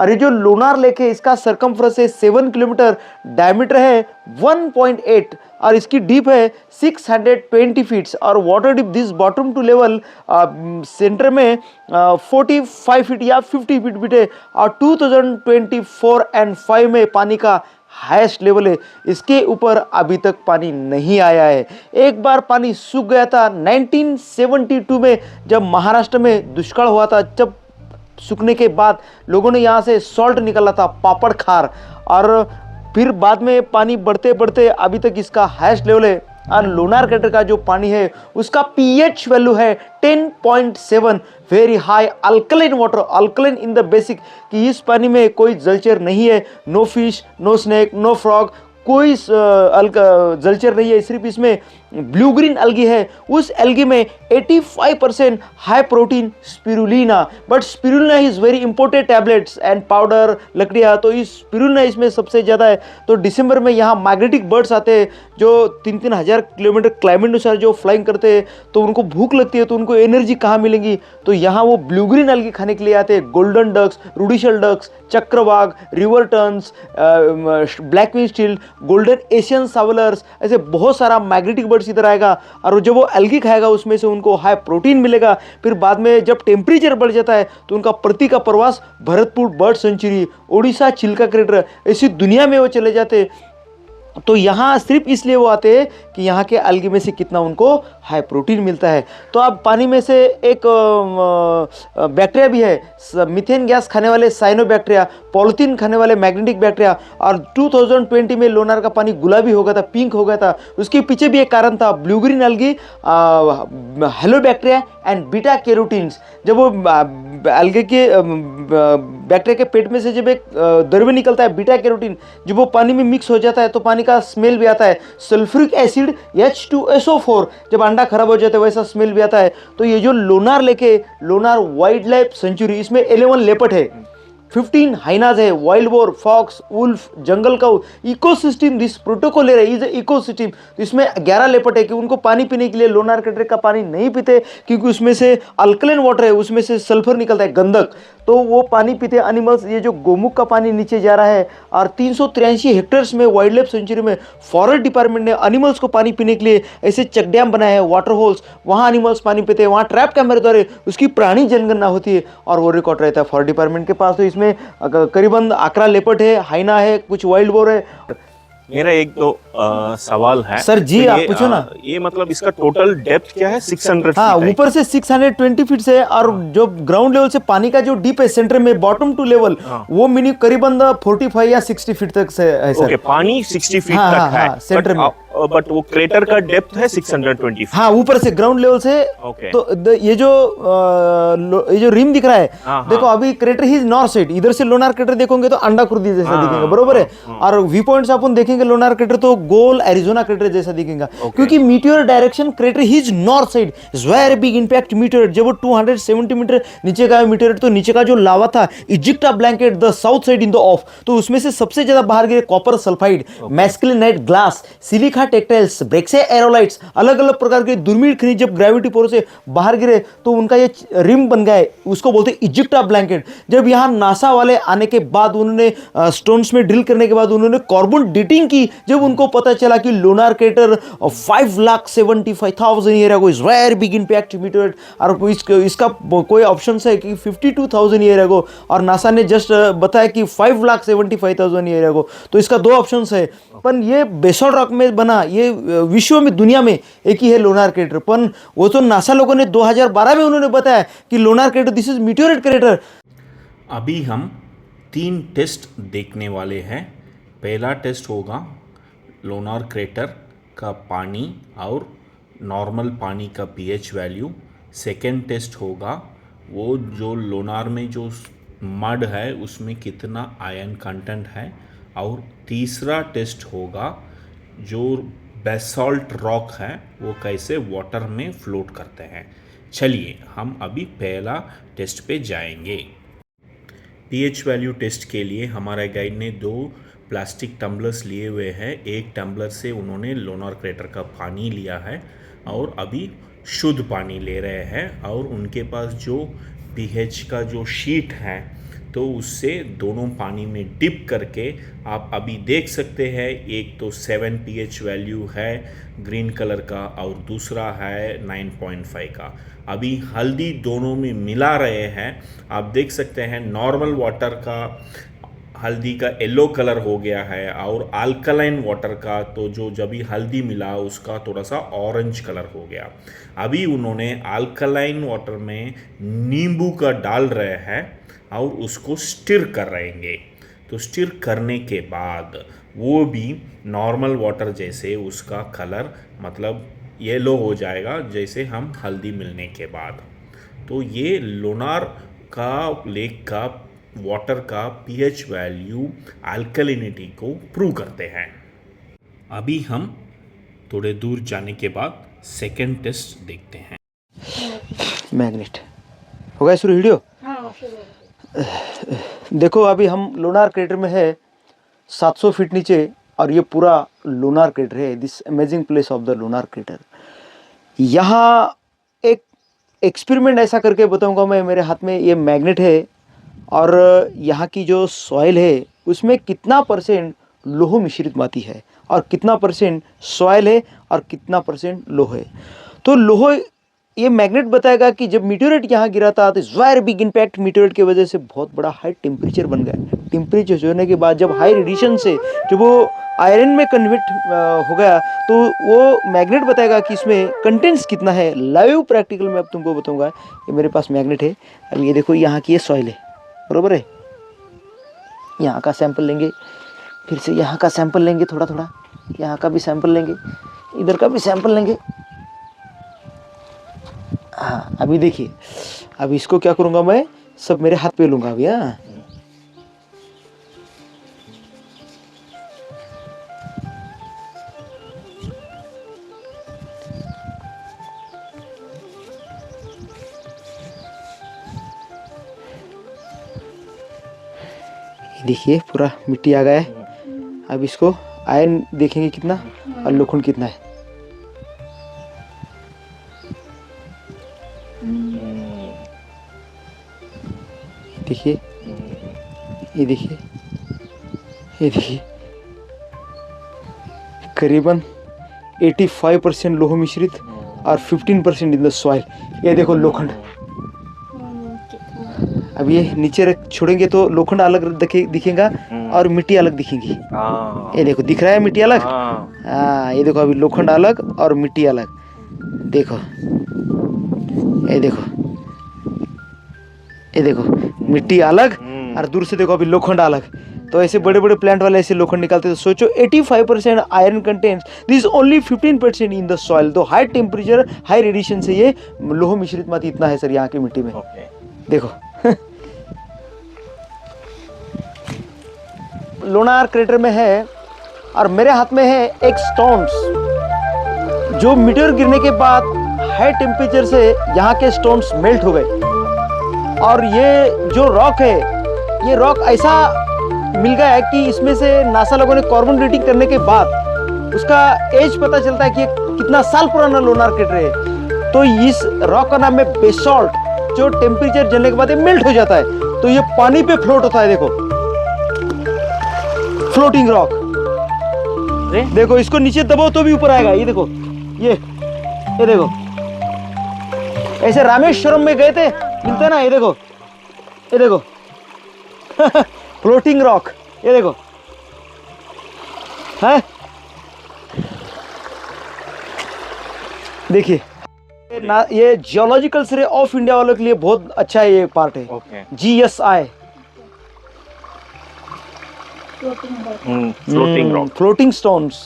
और ये जो लोनार लेक है इसका सरकमफ्रेंस है 7 किलोमीटर, डायमीटर है 1.8 और इसकी डीप है 620 फीट्स और water dip this bottom to level center में 45 फीट या 50 फीट भी है और 2024 एंड 5 में पानी का हाईएस्ट लेवल है। इसके ऊपर अभी तक पानी नहीं आया है। एक बार पानी सूख गया था 1972 में जब महाराष्ट्र में दुष्काल हुआ था, जब सूखने के बाद लोगों ने यहाँ से सॉल्ट निकाला था, पापड़ खार, और फिर बाद में पानी बढ़ते बढ़ते अभी तक इसका हाईएस्ट लेवल है। और लोनार क्रेटर का जो पानी है उसका पीएच वैल्यू है 10.7, very high alkaline water, alkaline in the basic, कि इस पानी में कोई जलचर नहीं है, no fish, no snake, no frog, कोई जलचर नहीं है, सिर्फ इसमें ब्लू ग्रीन एल्गी है। उस एल्गी में 85% high protein spirulina, but spirulina is very important tablets and powder लकड़ियाँ, तो इस स्पिरुलिना इसमें सबसे ज़्यादा है। तो दिसंबर में यहाँ माइग्रेटिक बर्ड्स आते हैं जो 3-3 हज़ार किलोमीटर क्लाइमेट अनुसार जो फ्लाइंग करते हैं, तो उनको भूख लगती है, तो उनको एनर्जी कहाँ मिलेगी, तो यहाँ वो ब्लू ग्रीन एल्गी खाने के लिए आते हैं। गोल्डन डक्स, रुडिशल डक्स, चक्रवाग, river terns, black wing stilt, golden Asian shovellers, ऐसे बहुत सारा माइग्रेटिक बर्ड्स इधर आएगा और जब वो एल्गी खाएगा उसमें से उनको हाई प्रोटीन मिलेगा। फिर बाद में जब टेम्परेचर बढ़ जाता है तो उनका प्रति का प्रवास Bharatpur bird sanctuary, Odisha Chilika crater, ऐसी दुनिया में वो चले जाते। तो यहाँ सिर्फ इसलिए वो आते हैं कि यहाँ के एल्गी में से कितना उनको हाई प्रोटीन मिलता है। तो अब पानी में से एक बैक्टीरिया भी है, मीथेन गैस खाने वाले साइनोबैक्टीरिया, पॉलिथीन खाने वाले मैग्नेटिक बैक्टीरिया, और 2020 में लोनार का पानी गुलाबी हो गया था, पिंक हो गया था। उसके पीछे भी एक कारण था, blue green algae, halobacteria and beta carotenes. जब वो एल्गे के बैक्टीरिया के पेट में से जब एक द्रव्य निकलता है बीटा कैरोटीन, जब वो पानी में मिक्स हो जाता है तो पानी का स्मेल भी आता है। सल्फ्यूरिक एसिड H2SO4 जब अंडा खराब हो जाता है वैसा स्मेल भी आता है। तो ये जो लोनार लेक है, लोनार वाइल्ड लाइफ सेंचुरी, इसमें 11 लेपर्ड है, 15 हाइनाज है, wild boar, fox, wolf, jungle cow, ecosystem this protocol is ecosystem. तो इसमें 11 लेपर्ड है कि उनको पानी पीने के लिए लोनार क्रेटर का पानी नहीं पीते क्योंकि उसमें से अल्कलाइन वाटर है, उसमें से सल्फर निकलता है, गंधक, तो वो पानी पीते एनिमल्स। ये जो गोमुख का पानी नीचे जा रहा है और 383 हेक्टेयर्स में वाइल्ड लाइफ सेंचुरी में फॉरेस्ट डिपार्टमेंट ने एनिमल्स को पानी पीने के लिए ऐसे चेक डैम बनाए हैं, वाटर होल्स, वहाँ एनिमल्स पानी पीते हैं, वहाँ ट्रैप कैमरे द्वारा उसकी प्राणी जनगणना होती है और वो रिकॉर्ड रहता है फॉरेस्ट डिपार्टमेंट के पास। तो इसमें करीबन 11 लेपर्ड है, हाइना है, कुछ वाइल्ड बोर है। मेरा एक दो सवाल है सर जी, तो आप पूछो ना। ये मतलब इसका टोटल डेप्थ क्या है? 600 हाँ, फीट है। ऊपर से 620 फीट से, और जो ग्राउंड लेवल से पानी का जो डीप है सेंटर में बॉटम टू लेवल, वो मिनी करीबन 45 या 60 फीट तक से है सर। ओके, पानी 60 फीट हाँ, तक हाँ, है, हाँ, सेंटर में। बट वो क्रेटर का डेप्थ है 620 फीट। हाँ, ऊपर से ग्राउंड लेवल से। ओके। तो ये जो रिम दिख रहा है, देखो अभी क्रेटर ही नॉर्थ साइड, इधर से लोनार क्रेटर देखोगे तो अंडाकृति जैसा दिखेगा, बरोबर है। और व्यू पॉइंट्स अपन देखेंगे लोनार क्रेटर तो गोल एरिजोना क्रेटर जैसा दिखेगा, क्योंकि meteor direction crater he north side is very big impact meteor. जब वो 270 मीटर नीचे का मीटियोर, तो नीचे का जो लावा था ejecta blanket the south side in the of, तो उसमें से सबसे ज्यादा बाहर गिरे copper sulphide, maskelynite glass, silica tektites, breccia aerolites, अलग अलग प्रकार के दुर्मिळ खनिज जब ग्रेविटी फोर्स से बाहर गिरे तो उनका ये रिम बन गया है, उसको बोलते हैं इजिप्टा ब्लैंकेट। जब यहाँ नासा वाले आने के बाद उन्होंने स्टोन्स में ड्रिल करने के बाद उन्होंने कार्बन डेटिंग की, जब उनको पता चला कि Lonar crater 5,75,000 year ago is very big impact meteor, और इसका कोई ऑप्शन है कि 52,000 ईयर अगो, और नासा ने जस्ट बताया कि 5,75,000 ईयर अगो। तो इसका दो ऑप्शन है, पर ये बेसॉल्ट रॉक में बना, ये विश्व में दुनिया में एक ही है लोनार क्रेटर। पर वो तो नासा लोगों ने 2012 में उन्होंने बताया कि Lonar crater this is meteorite crater. अभी हम 3 टेस्ट देखने वाले हैं। पहला टेस्ट होगा लोनार क्रेटर का पानी और नॉर्मल पानी का पीएच वैल्यू। सेकेंड टेस्ट होगा वो जो लोनार में जो मड है उसमें कितना आयरन कंटेंट है। और तीसरा टेस्ट होगा जो बेसॉल्ट रॉक है वो कैसे वाटर में फ्लोट करते हैं। चलिए हम अभी पहला टेस्ट पे जाएंगे। पीएच वैल्यू टेस्ट के लिए हमारे गाइड ने 2 प्लास्टिक टम्बलर्स लिए हुए हैं। एक टम्बलर से उन्होंने लोनार क्रेटर का पानी लिया है और अभी शुद्ध पानी ले रहे हैं, और उनके पास जो पीएच का जो शीट है तो उससे दोनों पानी में डिप करके आप अभी देख सकते हैं, एक तो 7 pH वैल्यू है ग्रीन कलर का और दूसरा है 9.5 का। अभी हल्दी दोनों में मिला रहे हैं, आप देख सकते हैं नॉर्मल वाटर का हल्दी का येलो कलर हो गया है और अल्कलाइन वाटर का तो जो जब भी हल्दी मिला उसका थोड़ा सा ऑरेंज कलर हो गया। अभी उन्होंने अल्कलाइन वाटर में नींबू का डाल रहे हैं और उसको स्टिर कर रहेंगे। तो स्टिर करने के बाद वो भी नॉर्मल वाटर जैसे उसका कलर मतलब येलो हो जाएगा जैसे हम हल्दी मिलने के बाद। तो ये लोनार का लेक का वाटर का pH वैल्यू अल्कलिनिटी को प्रूव करते हैं। अभी हम थोड़े दूर जाने के बाद सेकंड टेस्ट देखते हैं। मैग्नेट हो गया शुरू वीडियो। देखो अभी हम लोनार क्रेटर में है 700 फीट नीचे और ये पूरा लोनार क्रेटर है, this amazing place of the Lonar crater. यहाँ एक एक्सपेरिमेंट ऐसा करके बताऊंगा मैं। मेरे हाथ में ये मैग्नेट है और यहाँ की जो सॉइल है उसमें कितना परसेंट लोह मिश्रित माटी है और कितना परसेंट सॉइल है और कितना परसेंट लोह है। तो लोह ये मैग्नेट बताएगा कि जब मीटेओराइट यहाँ गिरा था तो वेरी बिग इम्पैक्ट मीटेओराइट की वजह से बहुत बड़ा हाई टेम्परेचर बन गया। टेम्परेचर होने के बाद जब हाई रेडिएशन से जब वो आयरन में कन्वर्ट हो गया तो वो मैग्नेट बताएगा कि इसमें कंटेंट्स कितना है। लाइव प्रैक्टिकल में अब तुमको बताऊंगा। ये मेरे पास मैग्नेट है। अब ये देखो यहाँ की ये सॉइल है, बरोबर है। यहाँ का सैंपल लेंगे, फिर से यहाँ का सैंपल लेंगे, थोड़ा थोड़ा यहाँ का भी सैंपल लेंगे, इधर का भी सैंपल लेंगे। हाँ अभी देखिए, अब इसको क्या करूँगा मैं, सब मेरे हाथ पे लूँगा अभी। हाँ देखिए पूरा मिट्टी आ गया है। अब इसको आयरन देखेंगे कितना और लोखंड कितना है। देखिए ये देखिए, ये देखिए करीबन 85% लोह मिश्रित और 15% इन द सॉइल। ये देखो लोखंड। अब ये नीचे रख छोड़ेंगे तो लोखंड अलग दिखेगा और मिट्टी अलग दिखेगी। ये देखो दिख रहा है मिट्टी अलग। हाँ ये देखो अभी लोखंड अलग और मिट्टी अलग। देखो ये देखो, ये देखो मिट्टी अलग और दूर से देखो अभी लोखंड अलग। तो ऐसे बड़े बड़े प्लांट वाले ऐसे लोखंड निकालते हैं। तो सोचो 85% iron contents, this only 15% in the soil. तो हाई टेम्परेचर हाई रेडिएशन से ये लोह मिश्रित माटी इतना है सर यहाँ की मिट्टी में। देखो लोनार क्रेटर में है और मेरे हाथ में है एक स्टोन्स जो मीटेओर गिरने के बाद हाई टेम्परेचर से यहाँ के स्टोन्स मेल्ट हो गए। और ये जो रॉक है, ये रॉक ऐसा मिल गया है कि इसमें से नासा लोगों ने कार्बन डेटिंग करने के बाद उसका एज पता चलता है कि कितना साल पुराना लोनार क्रेटर है। तो इस रॉक का नाम है बेसॉल्ट, जो टेम्परेचर जलने के बाद ये मेल्ट हो जाता है। तो ये पानी पे फ्लोट होता है। देखो फ्लोटिंग रॉक। देखो इसको नीचे दबाओ तो भी ऊपर आएगा। ये देखो ये देखो, ऐसे रामेश्वरम में गए थे मिलते ना। ये देखो, ये देखो फ्लोटिंग रॉक। ये देखो है, देखिए ना, ये जियोलॉजिकल सर्वे ऑफ इंडिया वालों के लिए बहुत अच्छा ये पार्ट है। GSI floating rock, floating stones.